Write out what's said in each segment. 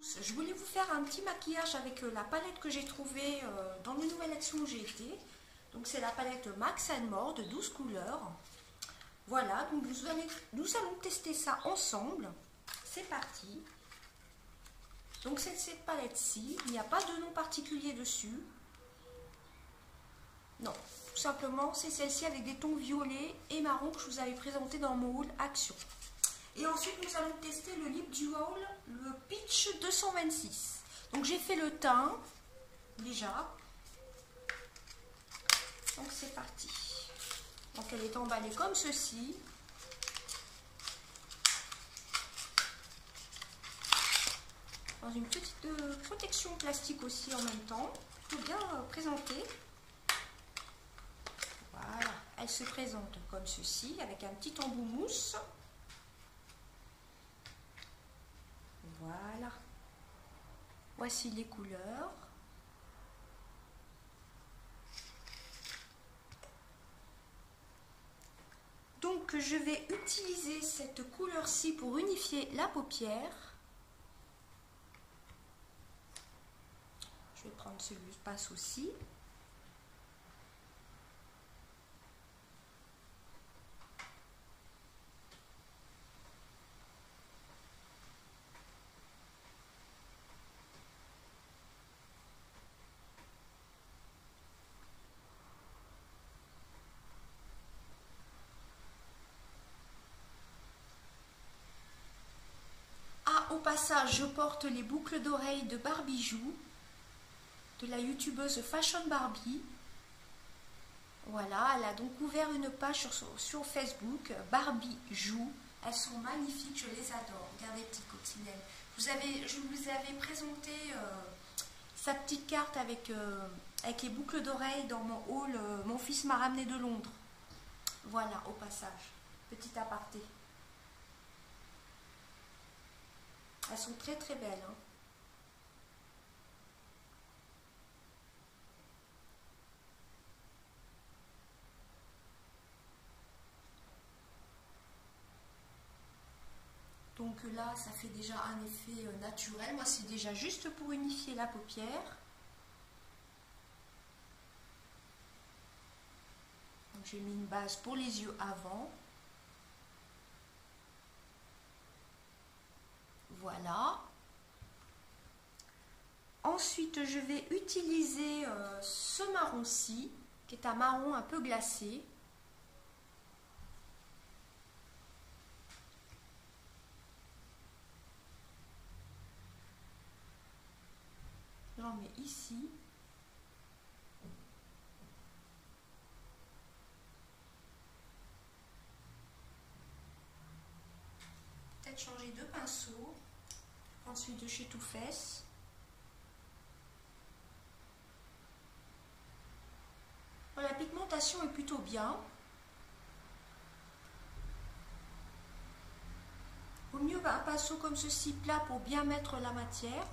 tous, je voulais vous faire un petit maquillage avec la palette que j'ai trouvée dans le Nouvelle Action où j'ai été. Donc c'est la palette Max & More de 12 couleurs. Voilà, donc nous allons tester ça ensemble. C'est parti. Donc c'est cette palette-ci, il n'y a pas de nom particulier dessus. Non, tout simplement c'est celle-ci avec des tons violets et marron que je vous avais présenté dans mon haul Action. Et ensuite, nous allons tester le lip dual, le Peach 226. Donc, j'ai fait le teint, déjà. Donc, c'est parti. Donc, elle est emballée comme ceci. Dans une petite protection plastique aussi en même temps. Plutôt bien présentée. Voilà. Elle se présente comme ceci, avec un petit embout mousse. Voilà, voici les couleurs. Donc je vais utiliser cette couleur-ci pour unifier la paupière. Je vais prendre celui qui passe aussi. Au passage, je porte les boucles d'oreilles de Barbie Joue, de la youtubeuse Fashion Barbie. Voilà, elle a donc ouvert une page sur Facebook, Barbie Joue. Elles sont magnifiques, je les adore. Regardez, petites coccinelles. Je vous avais présenté sa petite carte avec les boucles d'oreilles dans mon haul. Mon fils m'a ramené de Londres. Voilà, au passage. Petit aparté. Elles sont très très belles. Hein. Donc là, ça fait déjà un effet naturel. Moi, c'est déjà juste pour unifier la paupière. J'ai mis une base pour les yeux avant. Voilà. Ensuite, je vais utiliser ce marron-ci, qui est un marron un peu glacé. J'en mets ici. Peut-être changer de pinceau. Ensuite de chez Too Faced. La pigmentation est plutôt bien. Au mieux un pinceau comme ceci plat pour bien mettre la matière.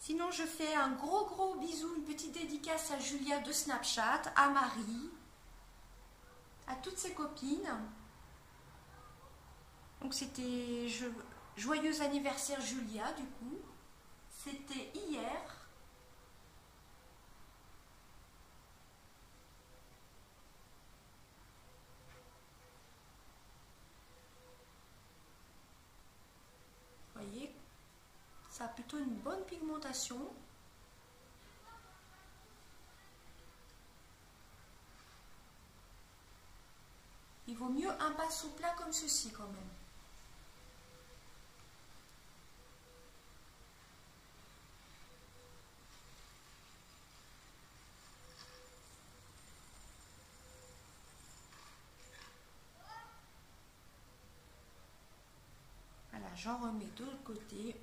Sinon, je fais un gros bisou, une petite dédicace à Julia de Snapchat, à Marie, à toutes ses copines. Donc c'était joyeux anniversaire Julia du coup. C'était hier. Vous voyez, ça a plutôt une bonne pigmentation. Il vaut mieux un pinceau plat comme ceci quand même. Voilà, j'en remets de l'autre côté.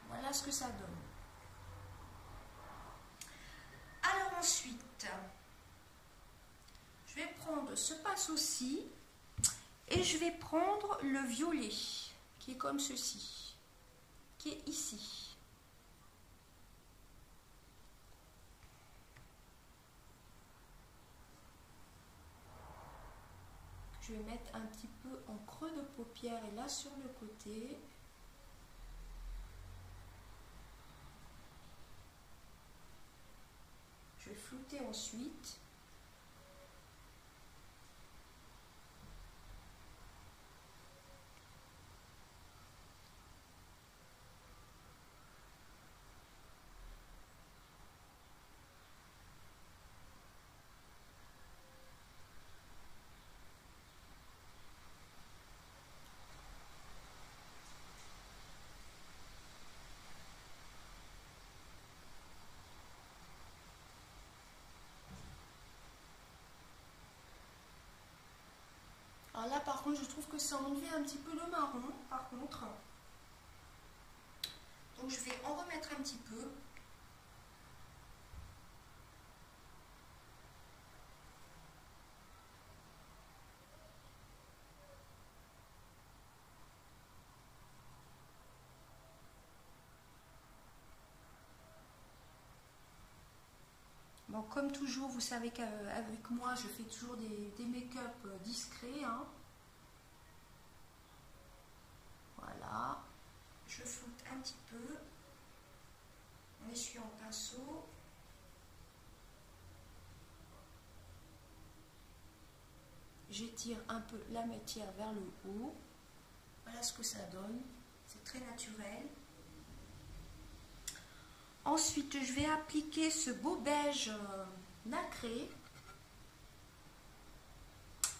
Voilà ce que ça donne. Alors ensuite, je vais prendre ce pinceau-ci et je vais prendre le violet, qui qui est comme ceci, qui est ici. Je vais mettre un petit peu en creux de paupière et là sur le côté. Je vais flouter ensuite. Alors là, par contre, je trouve que ça a enlevé un petit peu le marron, par contre. Donc, je vais en remettre un petit peu. Bon, comme toujours, vous savez qu'avec moi, je fais toujours des make-up discrets. Hein. Voilà. Je floute un petit peu en essuyant le pinceau. J'étire un peu la matière vers le haut. Voilà ce que ça donne. C'est très naturel. Ensuite, je vais appliquer ce beau beige nacré.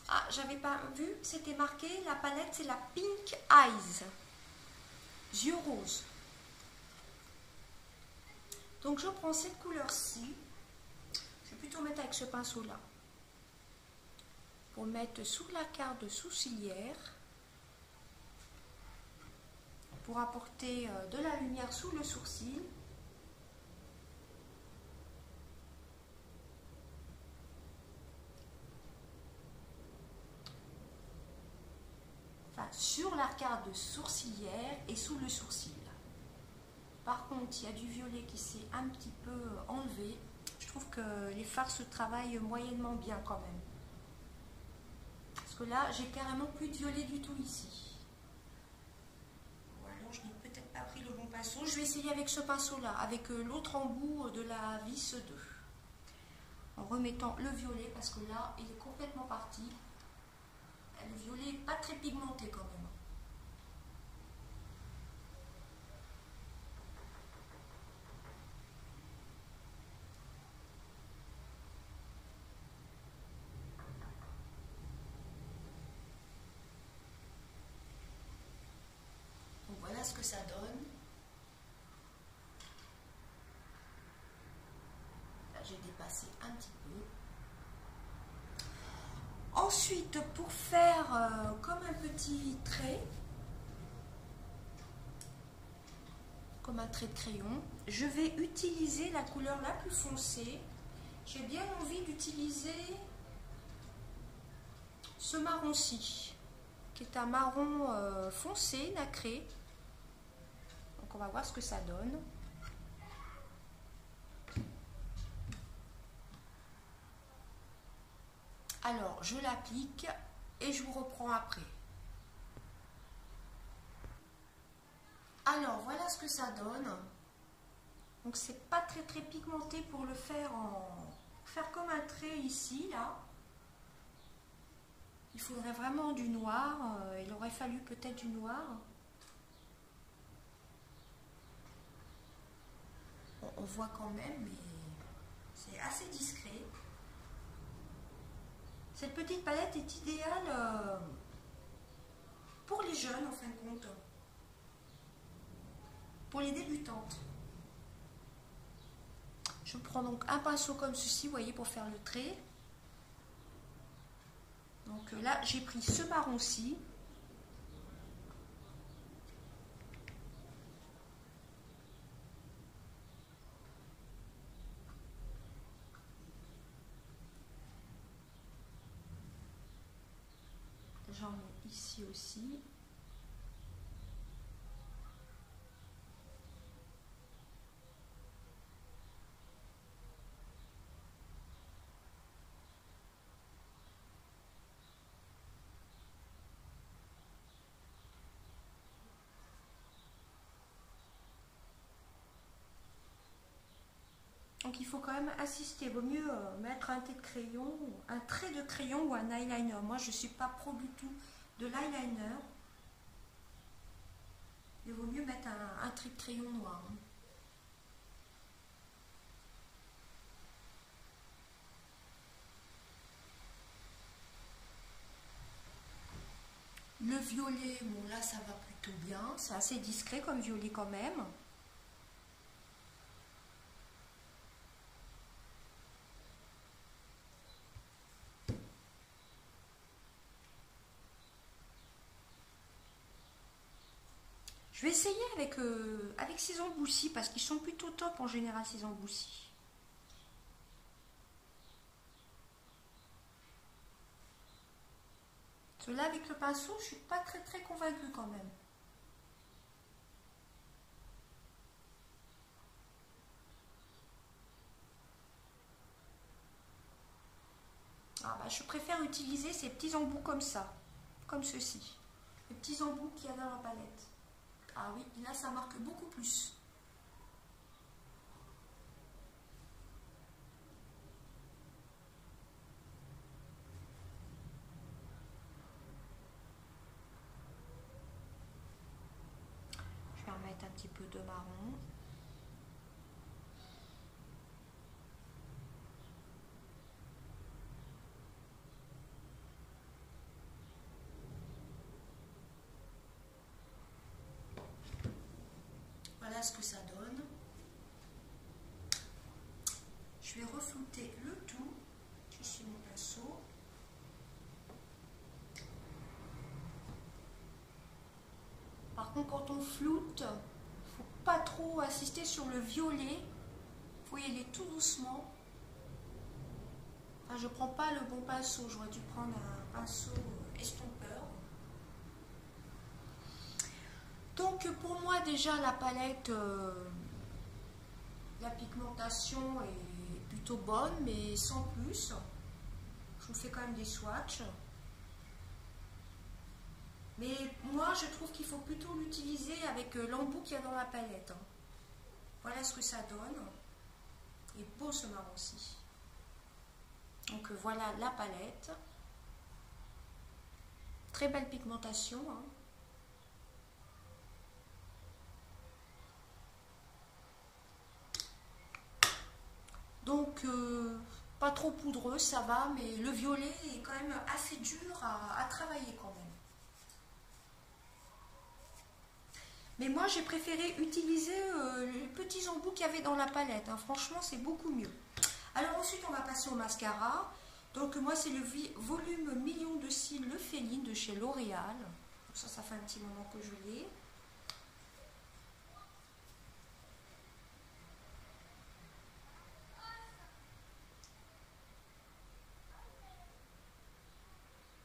Ah, j'avais pas vu, c'était marqué, la palette, c'est la Pink Eyes. Yeux roses. Donc, je prends cette couleur-ci. Je vais plutôt mettre avec ce pinceau-là. Pour mettre sous la carte sourcilière. Pour apporter de la lumière sous le sourcil. Sur l'arcade sourcilière et sous le sourcil. Par contre, il y a du violet qui s'est un petit peu enlevé. Je trouve que les fards se travaillent moyennement bien quand même. Parce que là, j'ai carrément plus de violet du tout ici. Ou alors, je n'ai peut-être pas pris le bon pinceau. Je vais essayer avec ce pinceau-là, avec l'autre embout de la vis 2. En remettant le violet, parce que là, il est complètement parti. Le violet n'est pas très pigmenté quand même. Donc voilà ce que ça donne. Là j'ai dépassé un petit peu. Ensuite, pour faire comme un petit trait, comme un trait de crayon, je vais utiliser la couleur la plus foncée. J'ai bien envie d'utiliser ce marron-ci, qui est un marron foncé, nacré. Donc on va voir ce que ça donne. Alors, je l'applique et je vous reprends après. Alors, voilà ce que ça donne. Donc, c'est pas très pigmenté pour le faire faire comme un trait ici, là. Il faudrait vraiment du noir. Il aurait fallu peut-être du noir. On voit quand même, mais c'est assez discret. Cette petite palette est idéale pour les jeunes, en fin de compte. Pour les débutantes. Je prends donc un pinceau comme ceci, vous voyez, pour faire le trait. Donc là, j'ai pris ce marron-ci. J'en mets ici aussi. Donc il faut quand même insister. Il vaut mieux mettre un trait de crayon ou un eyeliner. Moi je ne suis pas pro du tout de l'eyeliner. Il vaut mieux mettre un trait de crayon noir. Le violet, bon là ça va plutôt bien. C'est assez discret comme violet quand même. Je vais essayer avec ces emboussis parce qu'ils sont plutôt top en général ces emboussis. Ceux-là avec le pinceau, je suis pas très convaincue quand même. Ah bah, je préfère utiliser ces petits embouts comme ça, comme ceci. Les petits embouts qu'il y a dans la palette. Ah oui, là ça marque beaucoup plus. Je vais remettre un petit peu de marron. Voilà ce que ça donne. Je vais reflouter le tout. Je suis mon pinceau. Par contre, quand on floute, il ne faut pas trop insister sur le violet. Il faut y aller tout doucement. Enfin, je ne prends pas le bon pinceau. J'aurais dû prendre un pinceau estompeur. Donc pour moi déjà la palette, la pigmentation est plutôt bonne, mais sans plus. Je vous fais quand même des swatchs. Mais moi je trouve qu'il faut plutôt l'utiliser avec l'embout qu'il y a dans la palette. Voilà ce que ça donne. Et beau ce marron aussi. Donc voilà la palette. Très belle pigmentation. Donc, pas trop poudreux, ça va, mais le violet est quand même assez dur à travailler quand même. Mais moi, j'ai préféré utiliser les petits embouts qu'il y avait dans la palette. Franchement, c'est beaucoup mieux. Alors ensuite, on va passer au mascara. Donc, moi, c'est le volume Million de cils, le Féline de chez L'Oréal. Ça fait un petit moment que je l'ai.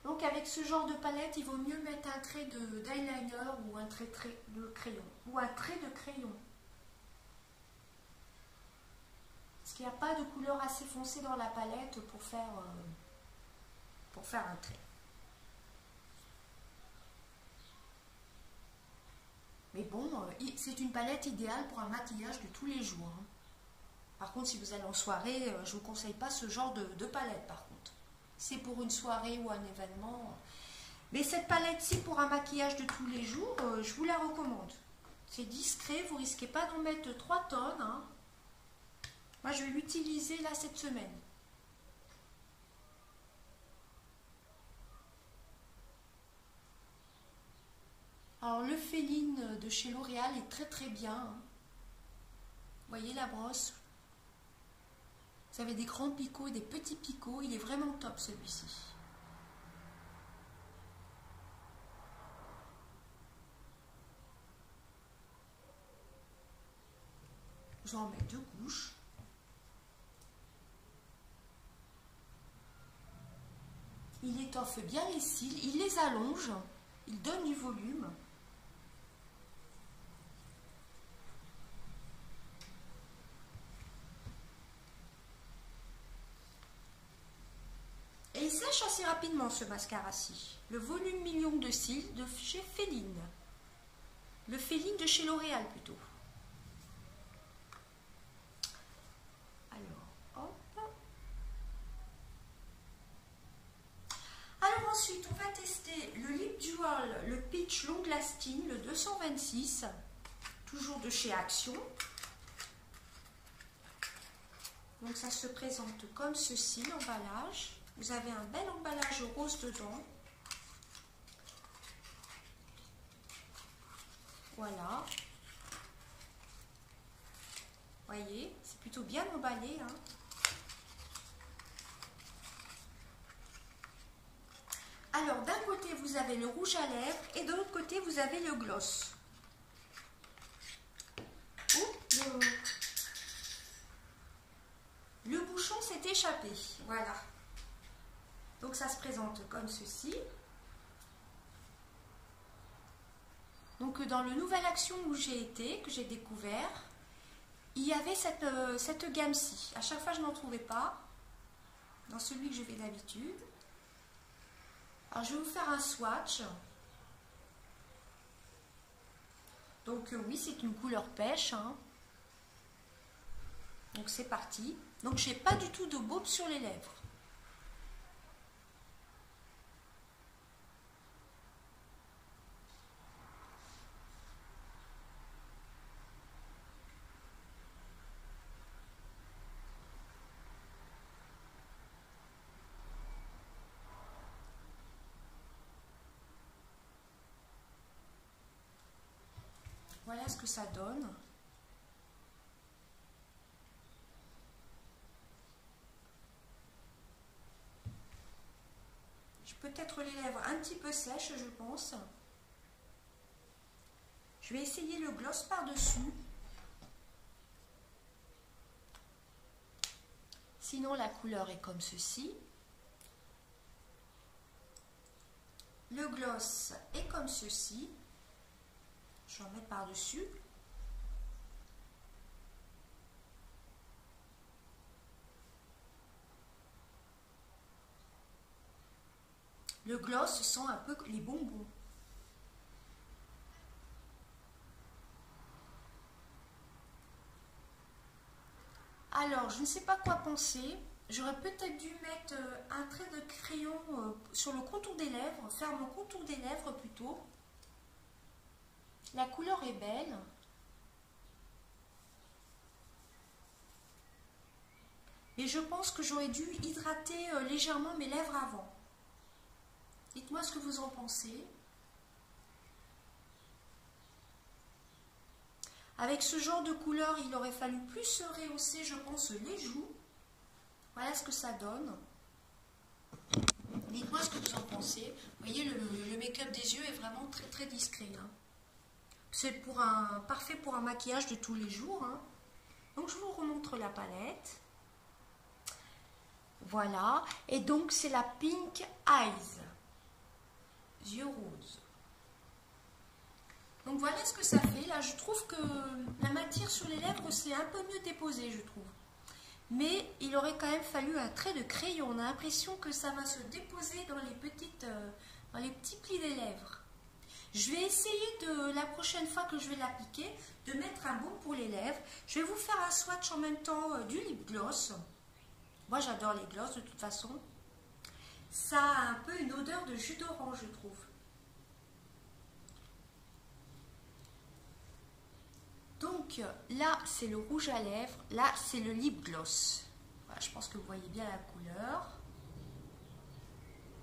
Donc avec ce genre de palette, il vaut mieux mettre un trait d'eyeliner ou un trait de crayon. Ou un trait de crayon. Parce qu'il n'y a pas de couleur assez foncée dans la palette pour faire un trait. Mais bon, c'est une palette idéale pour un maquillage de tous les jours. Par contre, si vous allez en soirée, je ne vous conseille pas ce genre de palette par contre. C'est pour une soirée ou un événement. Mais cette palette-ci, pour un maquillage de tous les jours, je vous la recommande. C'est discret, vous ne risquez pas d'en mettre 3 tonnes. Moi, je vais l'utiliser là cette semaine. Alors, le Féline de chez L'Oréal est très bien. Vous voyez la brosse? Vous avez des grands picots et des petits picots. Il est vraiment top celui-ci. Je vais en mettre 2 couches. Il étoffe bien les cils, il les allonge, il donne du volume. Et il sèche assez rapidement ce mascara-ci. Le volume Million de cils de chez Féline. Le Féline de chez L'Oréal plutôt. Long Lasting, le 226, toujours de chez Action. Donc ça se présente comme ceci, l'emballage. Vous avez un bel emballage rose dedans. Voilà. Voyez, c'est plutôt bien emballé, hein. Alors, d'un côté, vous avez le rouge à lèvres et de l'autre côté, vous avez le gloss. Le bouchon s'est échappé. Voilà. Donc, ça se présente comme ceci. Donc, dans le Nouvelle Action où j'ai été, que j'ai découvert, il y avait cette gamme-ci. À chaque fois, je n'en trouvais pas dans celui que je fais d'habitude. Alors, je vais vous faire un swatch. Donc, oui, c'est une couleur pêche, hein. Donc, c'est parti. Donc, je n'ai pas du tout de baume sur les lèvres. Voilà ce que ça donne. J'ai peut-être les lèvres un petit peu sèches, je pense. Je vais essayer le gloss par-dessus. Sinon, la couleur est comme ceci. Le gloss est comme ceci. Je vais en mettre par-dessus. Le gloss sent un peu les bonbons. Alors, je ne sais pas quoi penser. J'aurais peut-être dû mettre un trait de crayon sur le contour des lèvres, faire mon contour des lèvres plutôt. La couleur est belle. Et je pense que j'aurais dû hydrater légèrement mes lèvres avant. Dites-moi ce que vous en pensez. Avec ce genre de couleur, il aurait fallu plus rehausser, je pense, les joues. Voilà ce que ça donne. Dites-moi ce que vous en pensez. Vous voyez, le make-up des yeux est vraiment très très discret, hein. C'est parfait pour un maquillage de tous les jours, hein. Donc je vous remontre la palette. Voilà. Et donc c'est la Pink Eyes. Yeux roses. Donc voilà ce que ça fait. Là, je trouve que la matière sur les lèvres, c'est un peu mieux déposé, je trouve. Mais il aurait quand même fallu un trait de crayon. On a l'impression que ça va se déposer dans les petits plis des lèvres. Je vais essayer la prochaine fois que je vais l'appliquer, de mettre un baume pour les lèvres. Je vais vous faire un swatch en même temps du lip gloss. Moi, j'adore les gloss de toute façon. Ça a un peu une odeur de jus d'orange, je trouve. Donc là, c'est le rouge à lèvres. Là, c'est le lip gloss. Voilà, je pense que vous voyez bien la couleur.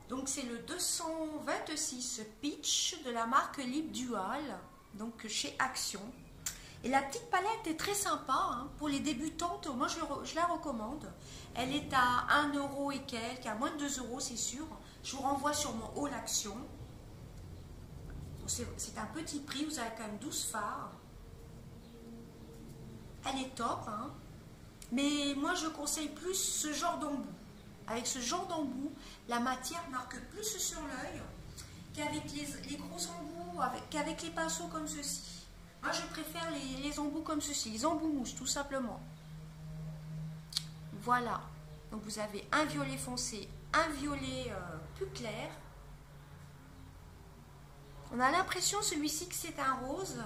Donc c'est le 226 Peach de la marque Lip Dual, donc chez Action. Et la petite palette est très sympa, hein, pour les débutantes. Moi je la recommande. Elle est à 1 € et quelques, à moins de 2 € c'est sûr. Je vous renvoie sur mon haul Action. C'est un petit prix, vous avez quand même 12 fards. Elle est top, hein. Mais moi je conseille plus ce genre d'embout. Avec ce genre d'embout, la matière marque plus sur l'œil qu'avec les gros embouts, qu'avec les pinceaux comme ceci. Moi, je préfère les embouts comme ceci, les embouts mouches, tout simplement. Voilà. Donc, vous avez un violet foncé, un violet plus clair. On a l'impression, celui-ci, que c'est un rose.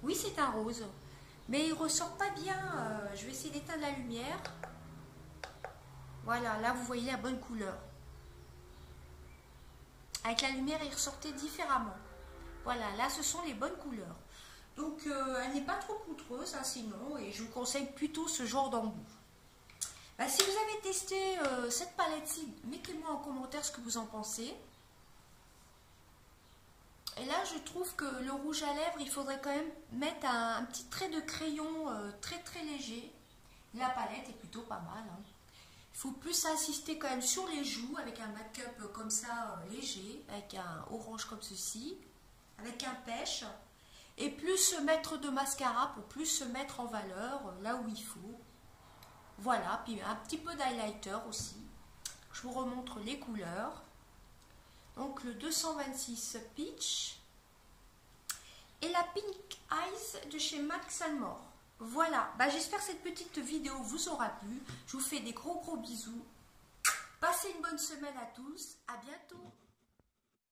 Oui, c'est un rose. Mais il ne ressort pas bien. Je vais essayer d'éteindre la lumière. Voilà, là vous voyez la bonne couleur. Avec la lumière, il ressortait différemment. Voilà, là ce sont les bonnes couleurs. Donc elle n'est pas trop coûteuse hein, sinon, et je vous conseille plutôt ce genre d'embout. Bah, si vous avez testé cette palette-ci, mettez-moi en commentaire ce que vous en pensez. Et là, je trouve que le rouge à lèvres, il faudrait quand même mettre un petit trait de crayon très très léger. La palette est plutôt pas mal. Hein. Il faut plus insister quand même sur les joues avec un make-up comme ça léger, avec un orange comme ceci, avec un pêche. Et plus se mettre de mascara pour plus se mettre en valeur là où il faut. Voilà, puis un petit peu d'highlighter aussi. Je vous remontre les couleurs. Donc le 226 Peach et la Pink Eyes de chez Max Almore. Voilà, bah, j'espère que cette petite vidéo vous aura plu. Je vous fais des gros bisous. Passez une bonne semaine à tous, à bientôt.